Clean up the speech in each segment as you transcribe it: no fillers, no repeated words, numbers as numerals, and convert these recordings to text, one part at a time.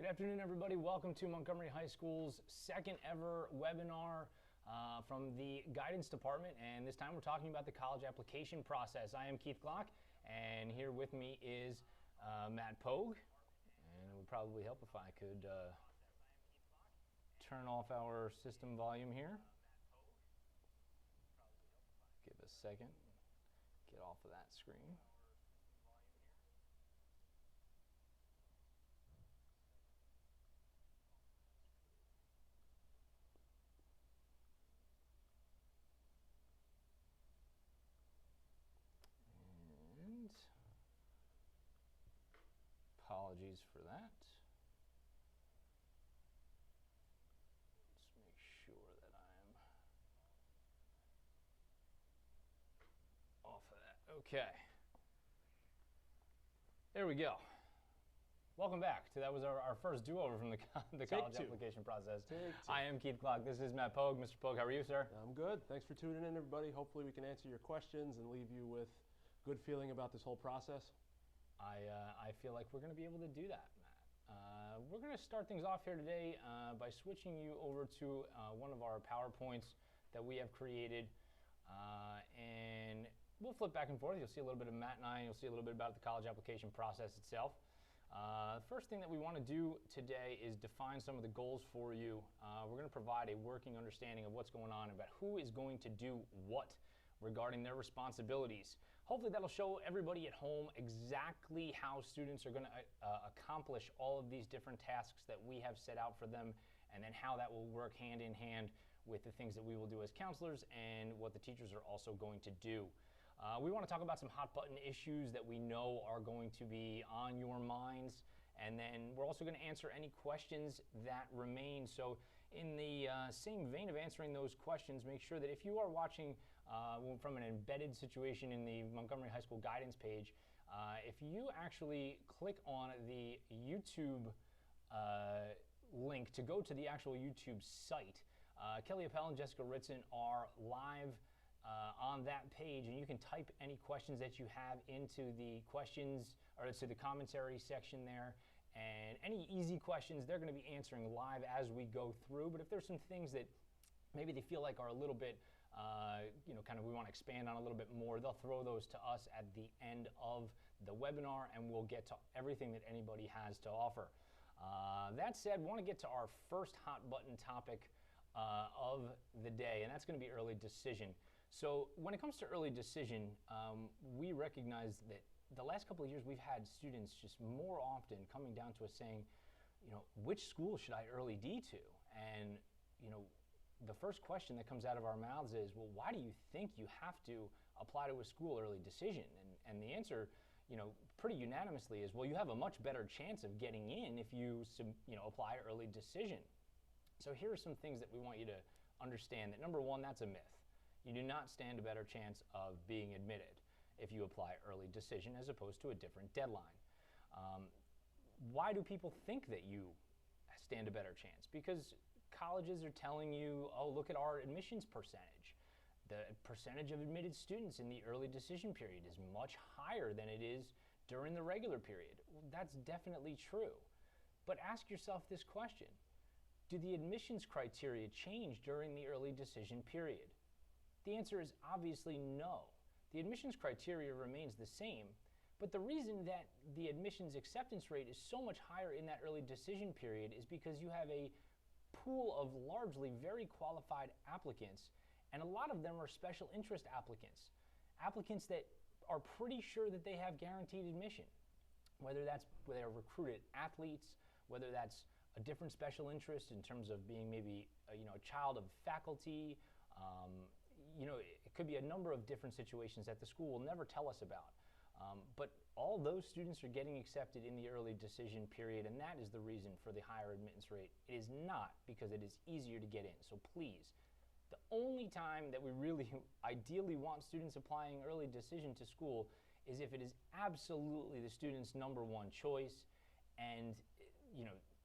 Good afternoon, everybody. Welcome to Montgomery High School's second ever webinar from the guidance department. And this time we're talking about the college application process. I am Keith Glock, and here with me is Matt Pogue. And it would probably help if I could turn off our system volume here. Give a second. Get off of that screen. Apologies for that. Let's make sure that I'm off of that. Okay. There we go. Welcome back. That was our first do-over from the college application process. I am Keith Glock. This is Matt Pogue. Mr. Pogue, how are you, sir? I'm good. Thanks for tuning in, everybody. Hopefully we can answer your questions and leave you with good feeling about this whole process. I feel like we're going to be able to do that, Matt. We're going to start things off here today by switching you over to one of our PowerPoints that we have created, and we'll flip back and forth. You'll see a little bit of Matt and I, and you'll see a little bit about the college application process itself. The first thing that we want to do today is define some of the goals for you. We're going to provide a working understanding of what's going on, about who is going to do what regarding their responsibilities. Hopefully that'll show everybody at home exactly how students are going to accomplish all of these different tasks that we have set out for them, and then how that will work hand in hand with the things that we will do as counselors and what the teachers are also going to do. We want to talk about some hot button issues that we know are going to be on your minds, and then we're also going to answer any questions that remain. So in the same vein of answering those questions, make sure that if you are watching from an embedded situation in the Montgomery High School guidance page, if you actually click on the YouTube link to go to the actual YouTube site, Kelly Appel and Jessica Ritson are live on that page, and you can type any questions that you have into the questions or to the commentary section there. And any easy questions, they're going to be answering live as we go through. But if there's some things that maybe they feel like are a little bit, kind of we want to expand on a little bit more, they'll throw those to us at the end of the webinar, and we'll get to everything that anybody has to offer. That said, we want to get to our first hot button topic of the day, and that's going to be early decision. So when it comes to early decision, we recognize that the last couple of years we've had students just more often coming down to us saying, which school should I early D to? And, the first question that comes out of our mouths is, well, why do you think you have to apply to a school early decision? And the answer, pretty unanimously is, well, you have a much better chance of getting in if you, apply early decision. So here are some things that we want you to understand. That number one, that's a myth. You do not stand a better chance of being admitted if you apply early decision as opposed to a different deadline. Why do people think that you stand a better chance? Because colleges are telling you, oh, look at our admissions percentage. The percentage of admitted students in the early decision period is much higher than it is during the regular period. That's definitely true. But ask yourself this question. Do the admissions criteria change during the early decision period? The answer is obviously no. The admissions criteria remains the same, but the reason that the admissions acceptance rate is so much higher in that early decision period is because you have a pool of largely very qualified applicants, and a lot of them are special interest applicants. Applicants that are pretty sure that they have guaranteed admission, whether they're recruited athletes, whether that's a different special interest in terms of being maybe a child of faculty. It could be a number of different situations that the school will never tell us about. But all those students are getting accepted in the early decision period, and that is the reason for the higher admittance rate. It is not because it is easier to get in. So please, the only time that we really ideally want students applying early decision to school is if it is absolutely the student's number one choice, and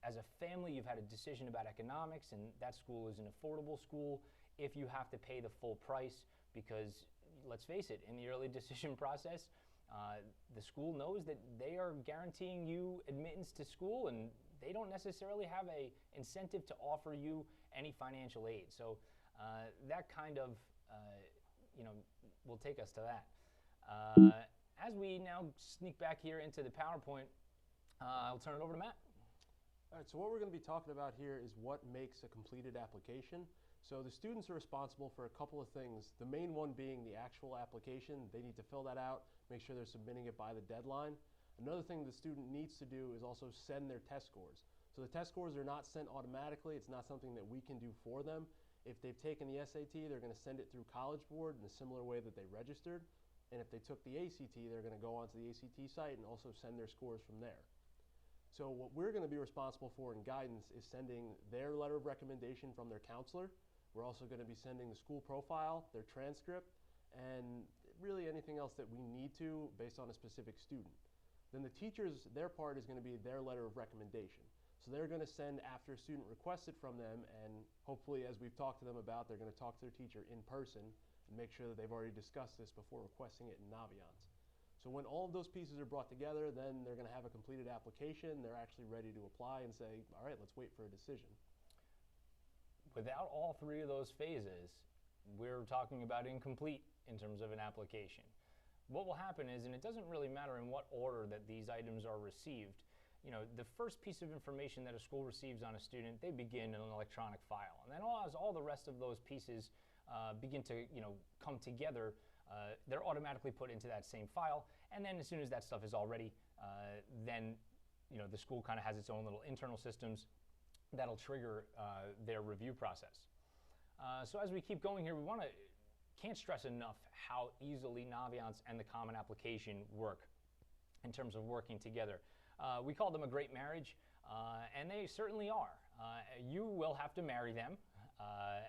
as a family, you've had a decision about economics, and that school is an affordable school. If you have to pay the full price, because let's face it, in the early decision process, the school knows that they are guaranteeing you admittance to school, and they don't necessarily have a incentive to offer you any financial aid. So that kind of, will take us to that. As we now sneak back here into the PowerPoint, I'll turn it over to Matt. All right, so what we're going to be talking about here is what makes a completed application. So the students are responsible for a couple of things, the main one being the actual application. They need to fill that out, make sure they're submitting it by the deadline. Another thing the student needs to do is also send their test scores. So the test scores are not sent automatically. It's not something that we can do for them. If they've taken the SAT, they're going to send it through College Board in a similar way that they registered. And if they took the ACT, they're going to go onto the ACT site and also send their scores from there. So what we're going to be responsible for in guidance is sending their letter of recommendation from their counselor. We're also going to be sending the school profile, their transcript, and really anything else that we need to based on a specific student. Then the teachers, their part is going to be their letter of recommendation. So they're going to send after a student requests it from them, and hopefully, as we've talked to them about, they're going to talk to their teacher in person and make sure that they've already discussed this before requesting it in Naviance. So when all of those pieces are brought together, then they're going to have a completed application. They're actually ready to apply and say, all right, let's wait for a decision. Without all three of those phases, we're talking about incomplete in terms of an application. What will happen is, and it doesn't really matter in what order that these items are received, the first piece of information that a school receives on a student, they begin in an electronic file. And then as all the rest of those pieces begin to come together, they're automatically put into that same file. And then as soon as that stuff is all ready, then the school kind of has its own little internal systems that'll trigger their review process. So as we keep going here, can't stress enough how easily Naviance and the Common Application work in terms of working together. We call them a great marriage, and they certainly are. You will have to marry them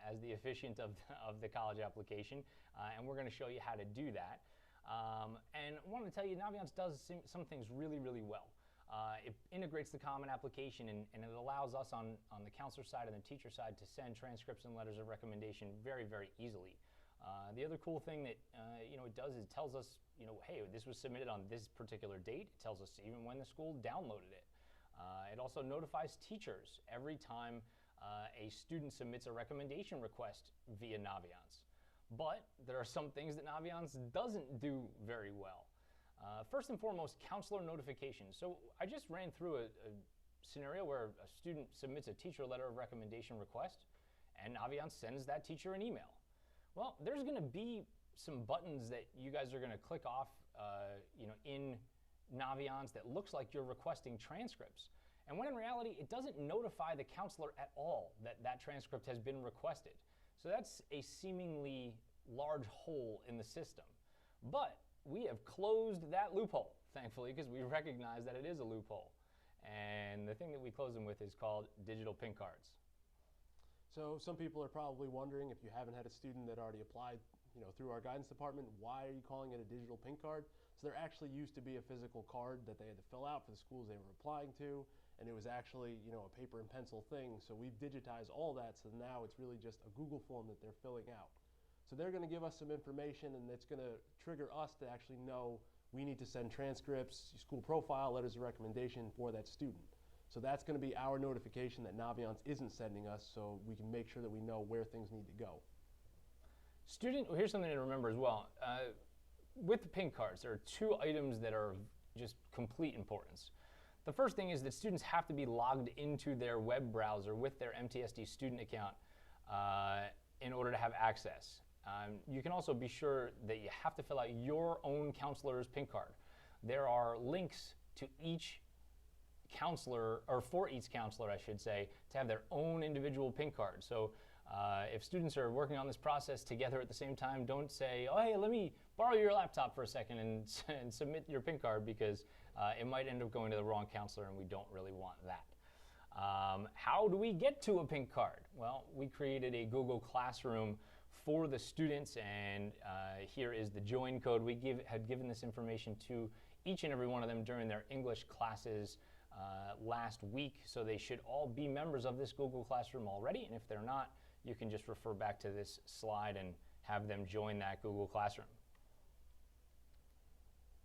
as the officiant of the college application, and we're going to show you how to do that. And I want to tell you, Naviance does some things really, really well. It integrates the Common Application, and it allows us on the counselor side and the teacher side to send transcripts and letters of recommendation very, very easily. The other cool thing that it does is it tells us, hey, this was submitted on this particular date. It tells us even when the school downloaded it. It also notifies teachers every time a student submits a recommendation request via Naviance. But there are some things that Naviance doesn't do very well. First and foremost, counselor notifications. So I just ran through a scenario where a student submits a teacher letter of recommendation request, and Naviance sends that teacher an email. Well, there's going to be some buttons that you guys are going to click off in Naviance that looks like you're requesting transcripts. And when in reality, it doesn't notify the counselor at all that that transcript has been requested. So that's a seemingly large hole in the system. But we have closed that loophole, thankfully, because we recognize that it is a loophole. And the thing that we close them with is called digital pink cards. So some people are probably wondering, if you haven't had a student that already applied through our guidance department, why are you calling it a digital pink card? So there actually used to be a physical card that they had to fill out for the schools they were applying to, and it was actually a paper and pencil thing. So we've digitized all that, so now it's really just a Google form that they're filling out. So they're going to give us some information, and it's going to trigger us to actually know we need to send transcripts, school profile, letters of recommendation for that student. So that's going to be our notification that Naviance isn't sending us, so we can make sure that we know where things need to go. Here's something to remember as well. With the pink cards, there are two items that are just complete importance. The first thing is that students have to be logged into their web browser with their MTSD student account in order to have access. You can also be sure that you have to fill out your own counselor's pink card. There are links to each counselor, or for each counselor, I should say, to have their own individual pink card. So if students are working on this process together at the same time, don't say, oh, hey, let me borrow your laptop for a second and submit your pink card, because it might end up going to the wrong counselor, and we don't really want that. How do we get to a pink card? Well, we created a Google Classroom for the students, and here is the join code. We had given this information to each and every one of them during their English classes last week, so they should all be members of this Google Classroom already, and if they're not, you can just refer back to this slide and have them join that Google Classroom.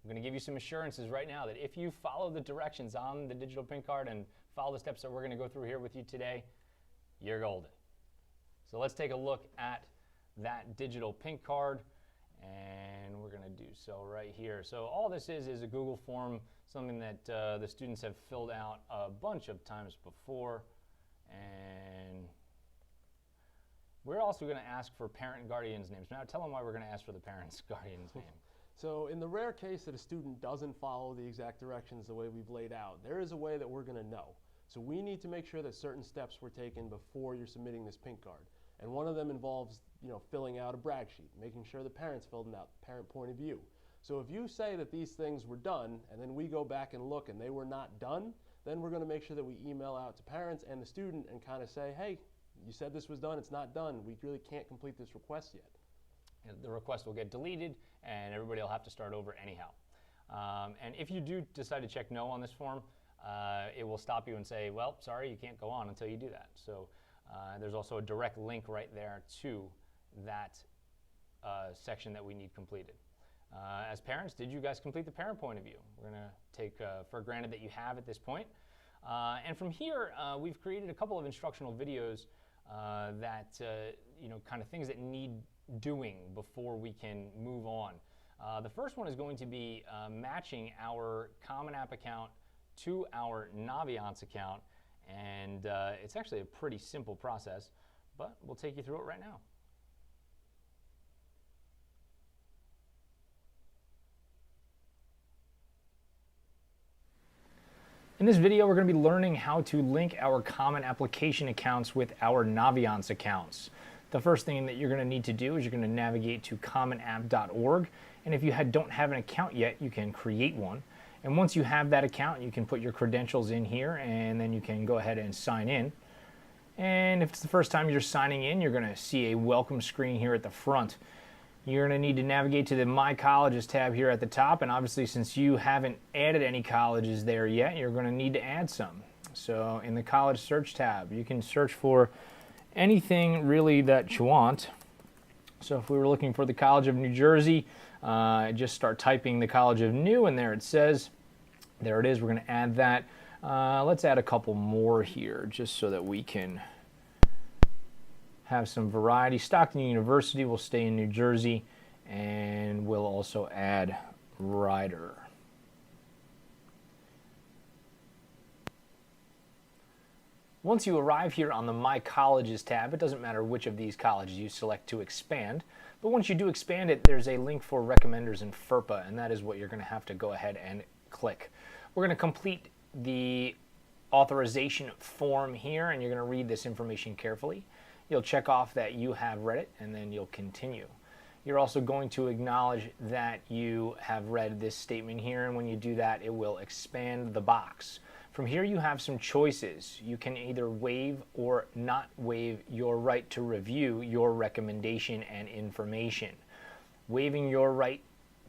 I'm going to give you some assurances right now that if you follow the directions on the digital pink card and follow the steps that we're going to go through here with you today, you're golden. So let's take a look at that digital pink card, and we're going to do so right here. So all this is a Google form, something that the students have filled out a bunch of times before, and we're also going to ask for parent and guardians' names. Now tell them why we're going to ask for the parents' guardians' name. So in the rare case that a student doesn't follow the exact directions the way we've laid out, there is a way that we're going to know. So we need to make sure that certain steps were taken before you're submitting this pink card. And one of them involves, filling out a brag sheet, making sure the parents filled it out, parent point of view. So if you say that these things were done, and then we go back and look and they were not done, then we're going to make sure that we email out to parents and the student and kind of say, hey, you said this was done, it's not done. We really can't complete this request yet. And the request will get deleted, and everybody will have to start over anyhow. And if you do decide to check no on this form, it will stop you and say, well, sorry, you can't go on until you do that. So there's also a direct link right there to that section that we need completed. As parents, did you guys complete the parent point of view? We're going to take for granted that you have at this point. And from here, we've created a couple of instructional videos that, kind of things that need doing before we can move on. The first one is going to be matching our Common App account to our Naviance account, and it's actually a pretty simple process, but we'll take you through it right now. In this video, we're going to be learning how to link our Common Application accounts with our Naviance accounts. The first thing that you're going to need to do is you're going to navigate to commonapp.org, and if you don't have an account yet, you can create one. And once you have that account, you can put your credentials in here, and then you can go ahead and sign in. And if it's the first time you're signing in, you're going to see a welcome screen here at the front. You're going to need to navigate to the My Colleges tab here at the top, and obviously since you haven't added any colleges there yet, you're going to need to add some. So in the College Search tab, you can search for anything really that you want. So if we were looking for the College of New Jersey, just start typing the College of New, and there it says. There it is. We're going to add that. Let's add a couple more here just so that we can have some variety. Stockton University will stay in New Jersey, and we'll also add Rider. Once you arrive here on the My Colleges tab, it doesn't matter which of these colleges you select to expand, but once you do expand it, there's a link for recommenders in FERPA, and that is what you're going to have to go ahead and click. We're going to complete the authorization form here, and you're going to read this information carefully. You'll check off that you have read it, and then you'll continue. You're also going to acknowledge that you have read this statement here, and when you do that, it will expand the box. From here, you have some choices. You can either waive or not waive your right to review your recommendation and information. Waiving your right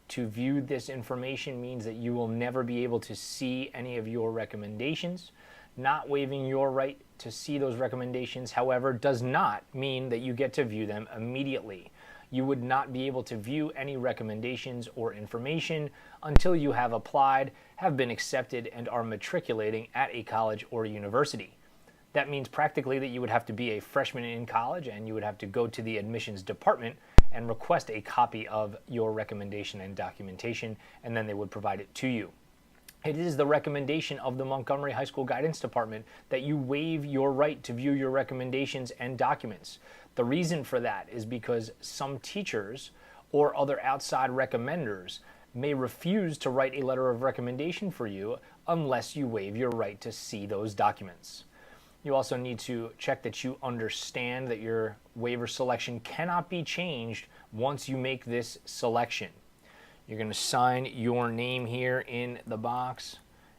to view this information means that you will never be able to see any of your recommendations. Not waiving your right to see those recommendations, however, does not mean that you get to view them immediately. You would not be able to view any recommendations or information until you have applied, have been accepted, and are matriculating at a college or university. That means practically that you would have to be a freshman in college, and you would have to go to the admissions department and request a copy of your recommendation and documentation, and then they would provide it to you. It is the recommendation of the Montgomery High School Guidance Department that you waive your right to view your recommendations and documents. The reason for that is because some teachers or other outside recommenders may refuse to write a letter of recommendation for you unless you waive your right to see those documents. You also need to check that you understand that your waiver selection cannot be changed once you make this selection. You're going to sign your name here in the box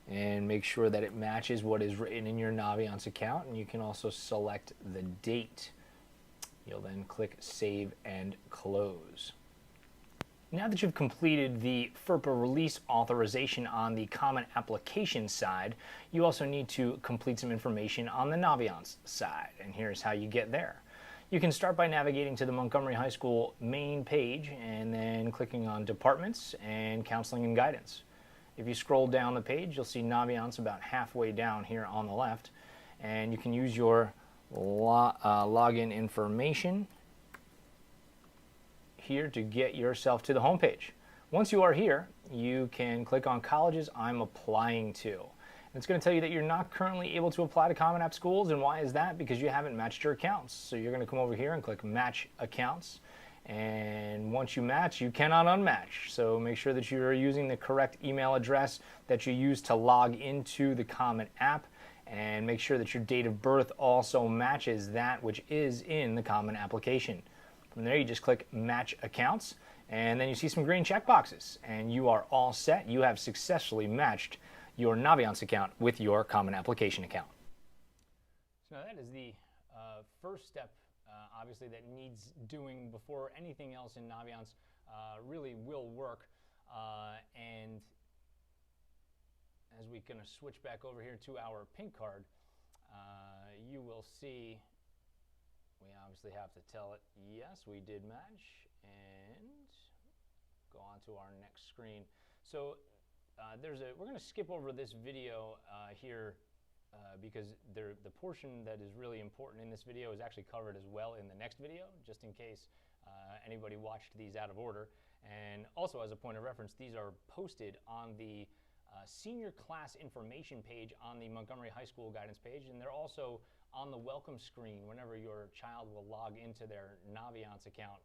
and make sure that it matches what is written in your Naviance account, and you can also select the date. You'll then click Save and Close. Now that you've completed the FERPA release authorization on the Common Application side, you also need to complete some information on the Naviance side, and here's how you get there. You can start by navigating to the Montgomery High School main page and then clicking on Departments and Counseling and Guidance. If you scroll down the page, you'll see Naviance about halfway down here on the left, and you can use your login information here to get yourself to the home page. Once you are here, you can click on Colleges I'm Applying to. It's going to tell you that you're not currently able to apply to Common App schools, and why is that? Because you haven't matched your accounts. So you're going to come over here and click Match Accounts, and once you match, you cannot unmatch. So make sure that you're using the correct email address that you use to log into the Common App, and make sure that your date of birth also matches that which is in the Common Application. From there, you just click Match Accounts, and then you see some green checkboxes, and you are all set. You have successfully matched your Naviance account with your Common Application account. So now that is the first step, obviously, that needs doing before anything else in Naviance really will work. And as we're going to switch back over here to our pink card, you will see we obviously have to tell it, yes, we did match, and go on to our next screen. So we're going to skip over this video here because the portion that is really important in this video is actually covered as well in the next video, just in case anybody watched these out of order. And also, as a point of reference, these are posted on the senior class information page on the Montgomery High School guidance page, and they're also on the welcome screen whenever your child will log into their Naviance account.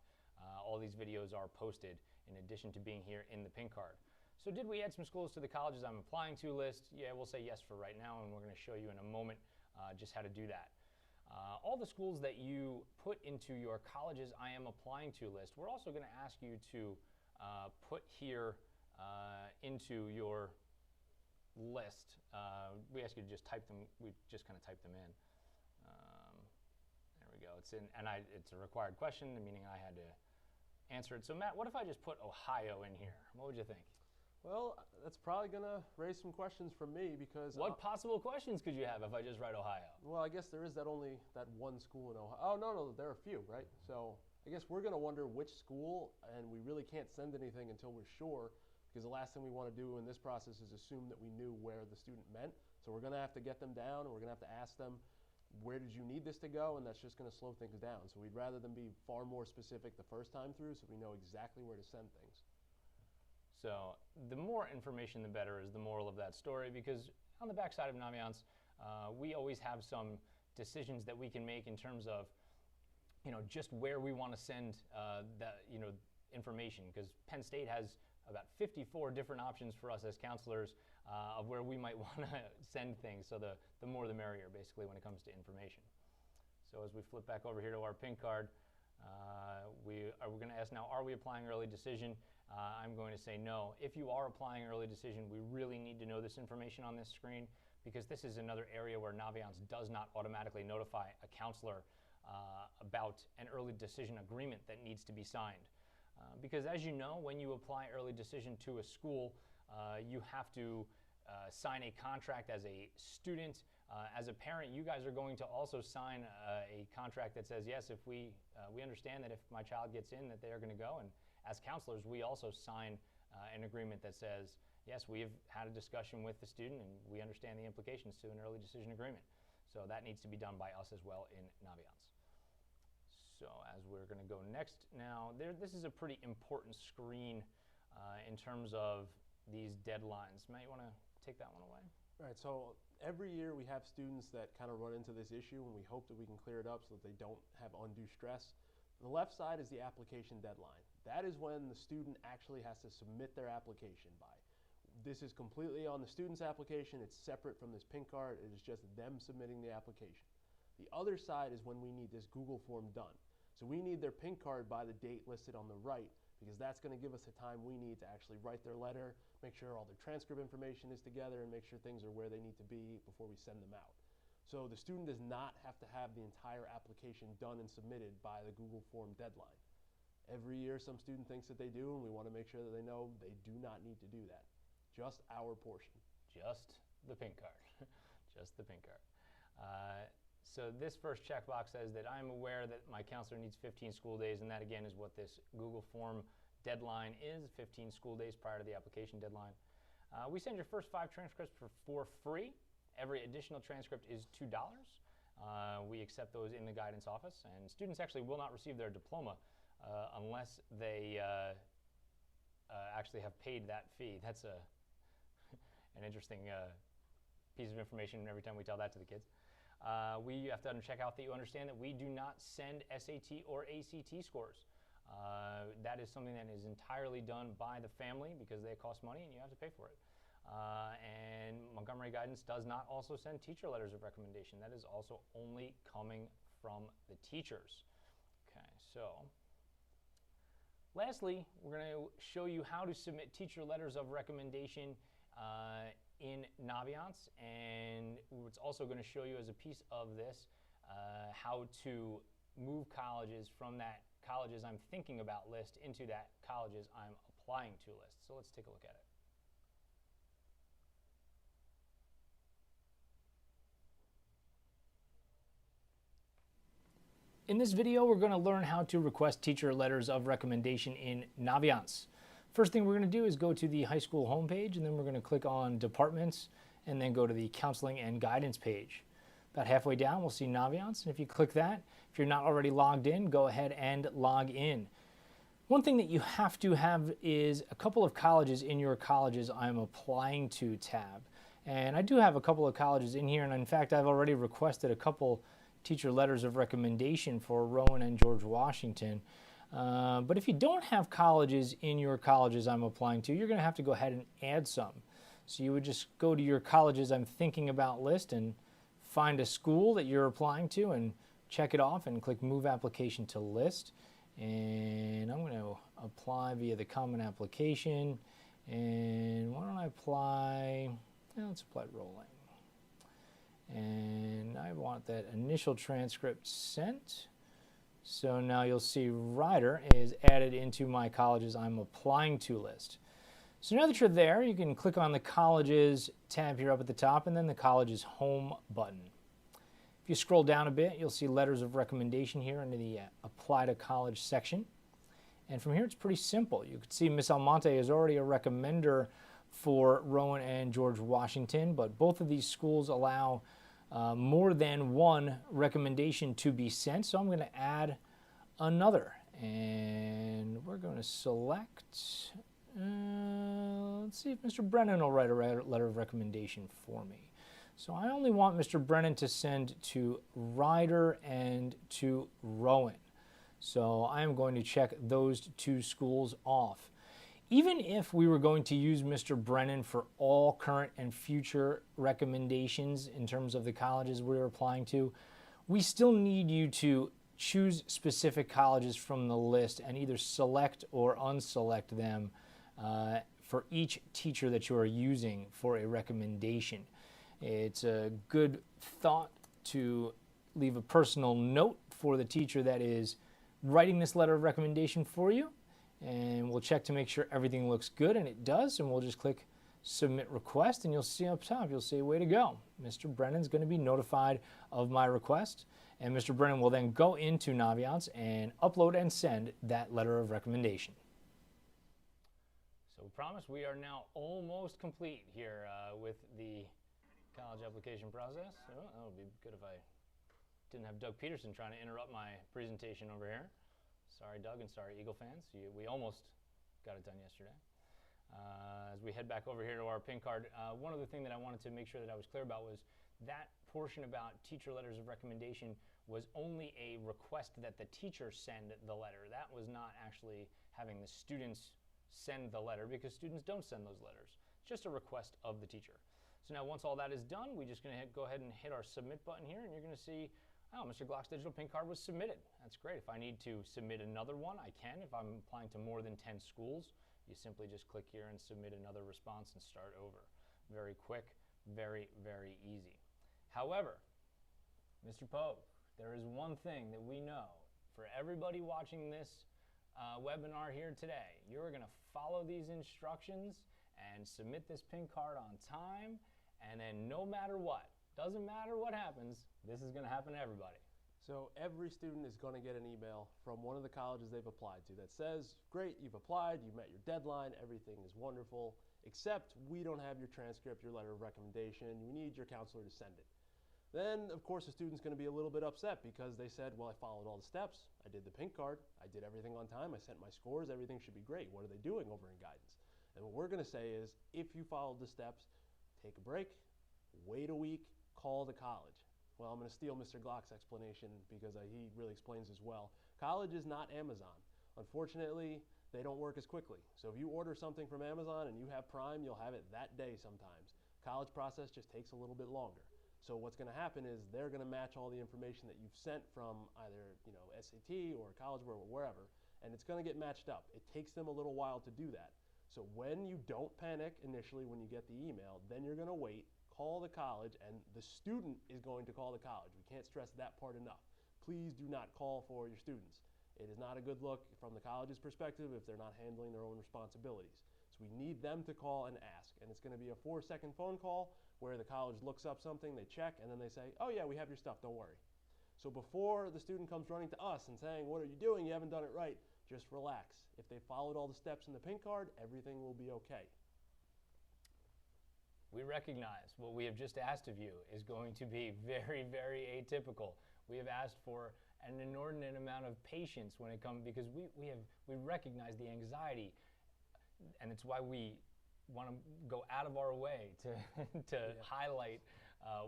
All these videos are posted in addition to being here in the pink card. So did we add some schools to the Colleges I'm Applying to list? Yeah, we'll say yes for right now, and we're going to show you in a moment just how to do that. All the schools that you put into your Colleges I Am Applying to list, we're also going to ask you to put here into your list. We ask you to just type them. We just kind of type them in. There we go. It's a required question, meaning I had to answer it. So Matt, what if I just put Ohio in here? What would you think? Well, that's probably going to raise some questions from me because... What possible questions could you have if I just write Ohio? Well, I guess there is only that one school in Ohio. Oh, no, there are a few, right? So I guess we're going to wonder which school, and we really can't send anything until we're sure, because the last thing we want to do in this process is assume that we knew where the student meant. So we're going to have to get them down, and we're going to have to ask them, where did you need this to go? And that's just going to slow things down. So we'd rather them be far more specific the first time through so we know exactly where to send things. So the more information, the better is the moral of that story, because on the backside of Naviance, we always have some decisions that we can make in terms of, just where we want to send that, information, because Penn State has about 54 different options for us as counselors of where we might want to send things. So the more the merrier, basically, when it comes to information. So as we flip back over here to our pink card, we're going to ask now, are we applying early decision? I'm going to say no. If you are applying early decision, we really need to know this information on this screen, because this is another area where Naviance does not automatically notify a counselor about an early decision agreement that needs to be signed. Because as you know, when you apply early decision to a school, you have to sign a contract as a student. As a parent, you guys are going to also sign a contract that says, yes, if we understand that if my child gets in, that they are going to go. And as counselors, we also sign an agreement that says, yes, we have had a discussion with the student and we understand the implications to an early decision agreement. So that needs to be done by us as well in Naviance. So as we're going to go next now, this is a pretty important screen in terms of these deadlines. Matt, you want to take that one away? All right, so every year we have students that kind of run into this issue, and we hope that we can clear it up so that they don't have undue stress. The left side is the application deadline. That is when the student actually has to submit their application by. This is completely on the student's application. It's separate from this pink card. It is just them submitting the application. The other side is when we need this Google form done. So we need their pink card by the date listed on the right, because that's going to give us the time we need to actually write their letter, make sure all their transcript information is together, and make sure things are where they need to be before we send them out. So the student does not have to have the entire application done and submitted by the Google form deadline. Every year some student thinks that they do, and we want to make sure that they know they do not need to do that. Just our portion. Just the pink card. Just the pink card. So this first checkbox says that I'm aware that my counselor needs 15 school days, and that again is what this Google form deadline is, 15 school days prior to the application deadline. We send your first 5 transcripts for free. Every additional transcript is $2. We accept those in the guidance office, and students actually will not receive their diploma unless they actually have paid that fee. That's an interesting piece of information every time we tell that to the kids. We have to check out that you understand that we do not send SAT or ACT scores. That is something that is entirely done by the family because they cost money and you have to pay for it. And Montgomery Guidance does not also send teacher letters of recommendation. That is also only coming from the teachers. Okay, so lastly, we're going to show you how to submit teacher letters of recommendation in Naviance, and it's also going to show you as a piece of this how to move colleges from that colleges I'm thinking about list into that colleges I'm applying to list. So let's take a look at it. In this video, we're going to learn how to request teacher letters of recommendation in Naviance. First thing we're going to do is go to the high school homepage, and then we're going to click on Departments, and then go to the Counseling and Guidance page. About halfway down, we'll see Naviance, and if you click that, if you're not already logged in, go ahead and log in. One thing that you have to have is a couple of colleges in your Colleges I'm Applying To tab. And I do have a couple of colleges in here, and in fact, I've already requested a couple teacher letters of recommendation for Rowan and George Washington. But if you don't have colleges in your Colleges I'm Applying To, you're going to have to go ahead and add some. So you would just go to your Colleges I'm Thinking About list and find a school that you're applying to and check it off and click Move Application to List. And I'm going to apply via the Common Application. And why don't I apply, let's apply rolling. And I want that initial transcript sent. So now you'll see Rider is added into my Colleges I'm Applying To list. So now that you're there, you can click on the Colleges tab here up at the top and then the Colleges Home button. If you scroll down a bit, you'll see Letters of Recommendation here under the Apply to College section. And from here, it's pretty simple. You can see Miss Almonte is already a recommender for Rowan and George Washington, but both of these schools allow more than one recommendation to be sent, so I'm going to add another. And we're going to select, let's see if Mr. Brennan will write a letter of recommendation for me. So I only want Mr. Brennan to send to Rider and to Rowan. So I'm going to check those 2 schools off. Even if we were going to use Mr. Brennan for all current and future recommendations in terms of the colleges we're applying to, we still need you to choose specific colleges from the list and either select or unselect them for each teacher that you are using for a recommendation. It's a good thought to leave a personal note for the teacher that is writing this letter of recommendation for you. And we'll check to make sure everything looks good, and it does, and we'll just click Submit Request, and you'll see up top, you'll say, way to go. Mr. Brennan's going to be notified of my request, and Mr. Brennan will then go into Naviance and upload and send that letter of recommendation. So we promise we are now almost complete here with the college application process. Oh, that would be good if I didn't have Doug Peterson trying to interrupt my presentation over here. Sorry, Doug, and sorry, Eagle fans. We almost got it done yesterday. As we head back over here to our pin card, one other thing that I wanted to make sure that I was clear about was that portion about teacher letters of recommendation was only a request that the teacher send the letter. That was not actually having the students send the letter, because students don't send those letters. It's just a request of the teacher. So now once all that is done, we're just going to go ahead and hit our Submit button here, and you're going to see, oh, Mr. Glock's digital pin card was submitted. That's great. If I need to submit another one, I can. If I'm applying to more than 10 schools, you simply just click here and submit another response and start over. Very quick, very, very easy. However, Mr. Pogue, there is one thing that we know for everybody watching this webinar here today. You're going to follow these instructions and submit this pin card on time, and then no matter what, Doesn't matter what happens, this is going to happen to everybody. So every student is going to get an email from one of the colleges they've applied to that says, great, you've applied, you've met your deadline, everything is wonderful, except we don't have your transcript, your letter of recommendation, we need your counselor to send it. Then, of course, the student's going to be a little bit upset because they said, well, I followed all the steps, I did the pink card, I did everything on time, I sent my scores, everything should be great. What are they doing over in guidance? And what we're going to say is, if you followed the steps, take a break, wait a week, call the college. Well, I'm going to steal Mr. Glock's explanation because he really explains as well. College is not Amazon. Unfortunately, they don't work as quickly. So if you order something from Amazon and you have Prime, you'll have it that day sometimes. College process just takes a little bit longer. So what's going to happen is they're going to match all the information that you've sent from either SAT or College Board or wherever, and it's going to get matched up. It takes them a little while to do that. So when you don't panic initially when you get the email, then you're going to wait, call the college, and the student is going to call the college. We can't stress that part enough. Please do not call for your students. It is not a good look from the college's perspective if they're not handling their own responsibilities. So we need them to call and ask, and it's going to be a 4-second phone call where the college looks up something, they check, and then they say, oh yeah, we have your stuff, don't worry. So before the student comes running to us and saying, what are you doing, you haven't done it right, just relax. If they followed all the steps in the pink card, everything will be okay. We recognize what we have just asked of you is going to be very, very atypical. We have asked for an inordinate amount of patience when it comes, because we recognize the anxiety, and it's why we want to go out of our way to highlight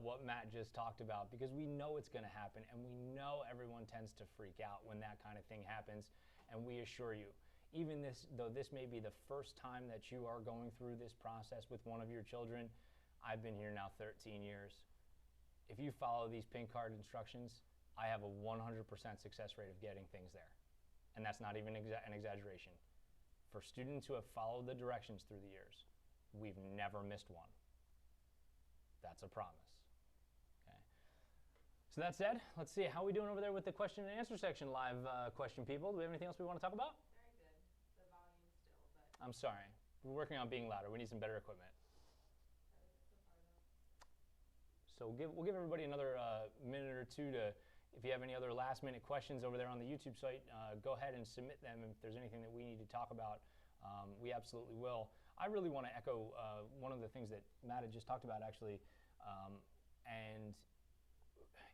what Matt just talked about, because we know it's going to happen, and we know everyone tends to freak out when that kind of thing happens, and we assure you, even though this may be the first time that you are going through this process with one of your children, I've been here now 13 years. If you follow these pink card instructions, I have a 100% success rate of getting things there. And that's not even an exaggeration. For students who have followed the directions through the years, we've never missed one. That's a promise. Okay. So that said, let's see, how are we doing over there with the question and answer section, live question people? Do we have anything else we want to talk about? I'm sorry. We're working on being louder. We need some better equipment. So we'll give everybody another minute or two to, if you have any other last minute questions over there on the YouTube site, go ahead and submit them. If there's anything that we need to talk about, we absolutely will. I really want to echo one of the things that Matt had just talked about, actually, and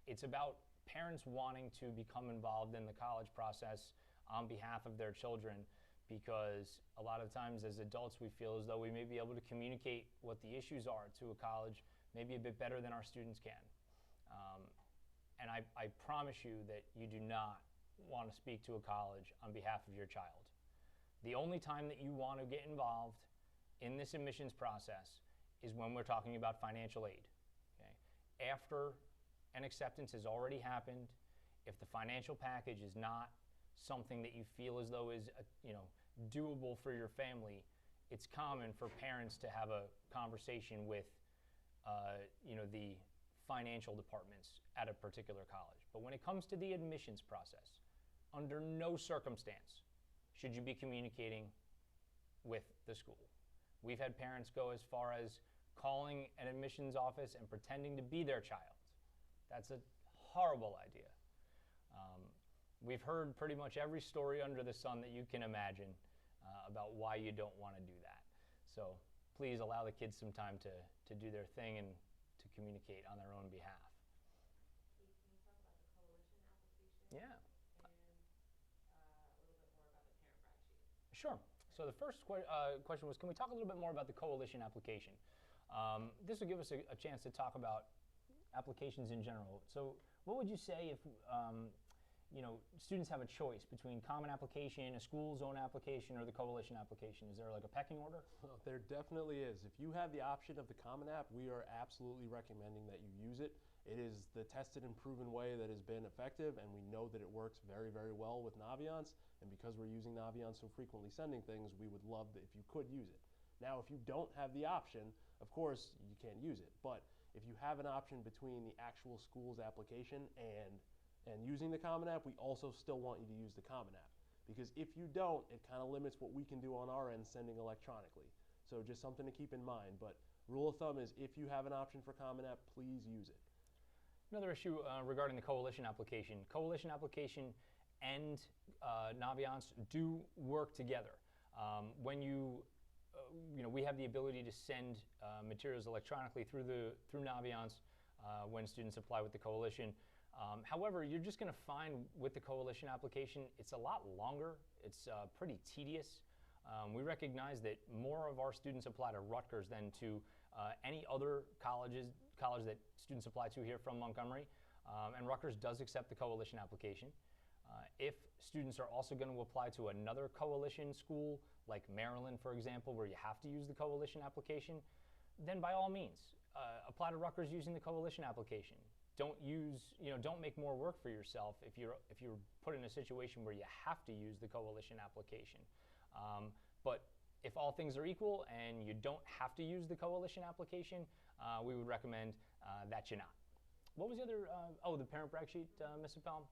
it's about parents wanting to become involved in the college process on behalf of their children. Because a lot of times as adults we feel as though we may be able to communicate what the issues are to a college maybe a bit better than our students can. And I promise you that you do not want to speak to a college on behalf of your child. The only time that you want to get involved in this admissions process is when we're talking about financial aid. Okay? After an acceptance has already happened, if the financial package is not something that you feel as though is doable for your family, it's common for parents to have a conversation with the financial departments at a particular college. But when it comes to the admissions process, under no circumstance should you be communicating with the school. We've had parents go as far as calling an admissions office and pretending to be their child. That's a horrible idea. We've heard pretty much every story under the sun that you can imagine about why you don't want to do that. So please allow the kids some time to do their thing and to communicate on their own behalf. Can you talk about the coalition application? Yeah. And a little bit more about the parent brag sheet? Sure. So the first question was, can we talk a little bit more about the coalition application? This will give us a chance to talk about applications in general. So what would you say if students have a choice between common application, a school's own application, or the coalition application? Is there like a pecking order? Well, there definitely is. If you have the option of the Common App, we are absolutely recommending that you use it. It is the tested and proven way that has been effective, and we know that it works very, very well with Naviance. And because we're using Naviance so frequently sending things, we would love that if you could use it. Now, if you don't have the option, of course, you can't use it. But if you have an option between the actual school's application and using the Common App, we also still want you to use the Common App. Because if you don't, it kind of limits what we can do on our end sending electronically. So just something to keep in mind. But rule of thumb is if you have an option for Common App, please use it. Another issue regarding the coalition application. Coalition application and Naviance do work together. When we have the ability to send materials electronically through Naviance when students apply with the coalition. However, you're just going to find with the coalition application, it's a lot longer. It's pretty tedious. We recognize that more of our students apply to Rutgers than to any other college that students apply to here from Montgomery. And Rutgers does accept the coalition application. If students are also going to apply to another coalition school, like Maryland, for example, where you have to use the coalition application, then by all means, apply to Rutgers using the coalition application. Don't make more work for yourself if you're put in a situation where you have to use the coalition application. But if all things are equal and you don't have to use the coalition application, we would recommend that you not. What was the other, the parent brag sheet, Ms. Appel?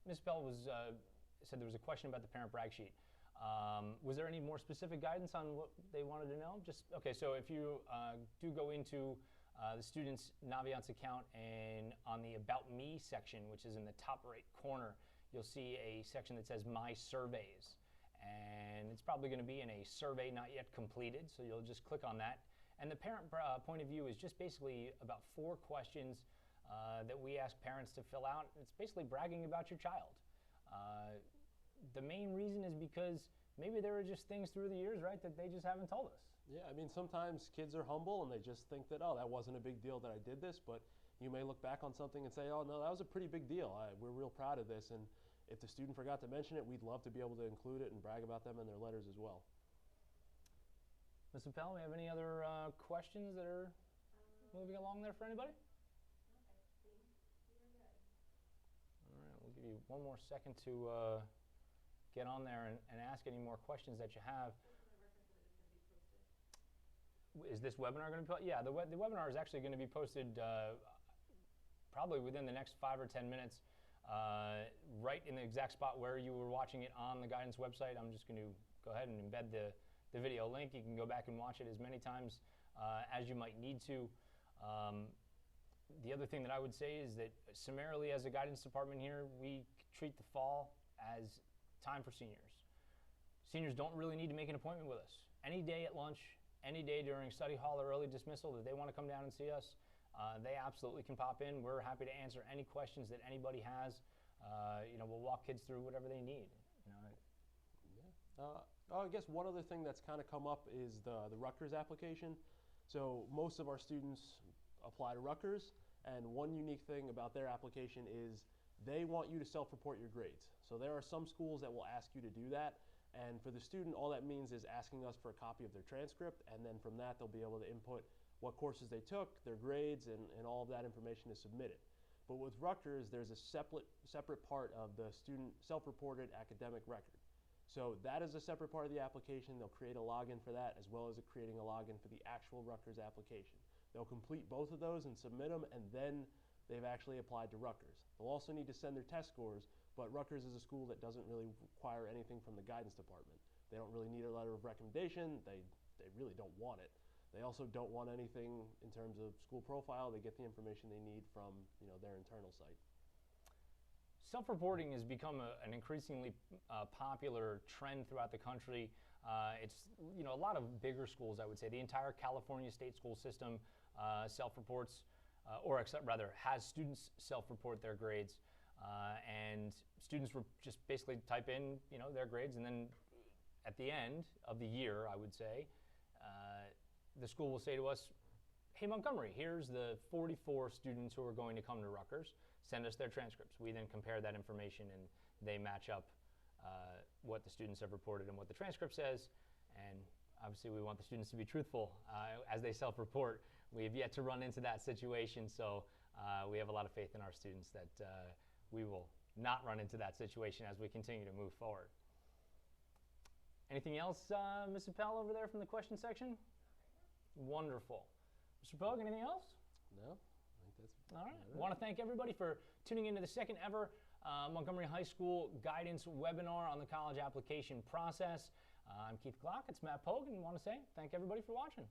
Ms. Appel said there was a question about the parent brag sheet. Was there any more specific guidance on what they wanted to know? Okay, so if you do go into the student's Naviance account and on the About Me section, which is in the top right corner, you'll see a section that says My Surveys. And it's probably going to be in a survey not yet completed, so you'll just click on that. And the parent point of view is just basically about 4 questions that we ask parents to fill out. It's basically bragging about your child. The main reason is because maybe there are just things through the years, right, that they just haven't told us. Yeah, I mean, sometimes kids are humble and they just think that, oh, that wasn't a big deal that I did this, but you may look back on something and say, oh, no, that was a pretty big deal. We're real proud of this. And if the student forgot to mention it, we'd love to be able to include it and brag about them in their letters as well. Ms. Appel, we have any other questions that are moving along there for anybody? All right, we'll give you one more second to get on there and ask any more questions that you have. Is this webinar going to be? Yeah, the webinar is actually going to be posted probably within the next 5 or 10 minutes, right in the exact spot where you were watching it on the guidance website. I'm just going to go ahead and embed the video link. You can go back and watch it as many times as you might need to. The other thing that I would say is that summarily as a guidance department here, we treat the fall as time for seniors. Seniors don't really need to make an appointment with us. Any day at lunch, any day during study hall or early dismissal that they want to come down and see us, they absolutely can pop in. We're happy to answer any questions that anybody has. We'll walk kids through whatever they need. I guess one other thing that's kind of come up is the Rutgers application. So most of our students apply to Rutgers, and one unique thing about their application is they want you to self-report your grades. So there are some schools that will ask you to do that. And for the student, all that means is asking us for a copy of their transcript, and then from that, they'll be able to input what courses they took, their grades, and all of that information is submitted. But with Rutgers, there's a separate part of the student self-reported academic record. So that is a separate part of the application. They'll create a login for that, as well as creating a login for the actual Rutgers application. They'll complete both of those and submit them, and then they've actually applied to Rutgers. They'll also need to send their test scores, but Rutgers is a school that doesn't really require anything from the guidance department. They don't really need a letter of recommendation. They really don't want it. They also don't want anything in terms of school profile. They get the information they need from their internal site. Self-reporting has become an increasingly popular trend throughout the country. It's a lot of bigger schools, I would say. The entire California state school system self-reports, has students self-report their grades. And students will just basically type in, their grades, and then at the end of the year, I would say, the school will say to us, hey, Montgomery, here's the 44 students who are going to come to Rutgers. Send us their transcripts. We then compare that information, and they match up what the students have reported and what the transcript says. And obviously, we want the students to be truthful as they self-report. We have yet to run into that situation, so we have a lot of faith in our students that we will not run into that situation as we continue to move forward. Anything else, Ms. Appel, over there from the question section? Wonderful. Mr. Pogue, anything else? No, I think that's all right. I want to thank everybody for tuning into the second ever Montgomery High School guidance webinar on the college application process. I'm Keith Glock. It's Matt Pogue, and we want to say thank everybody for watching.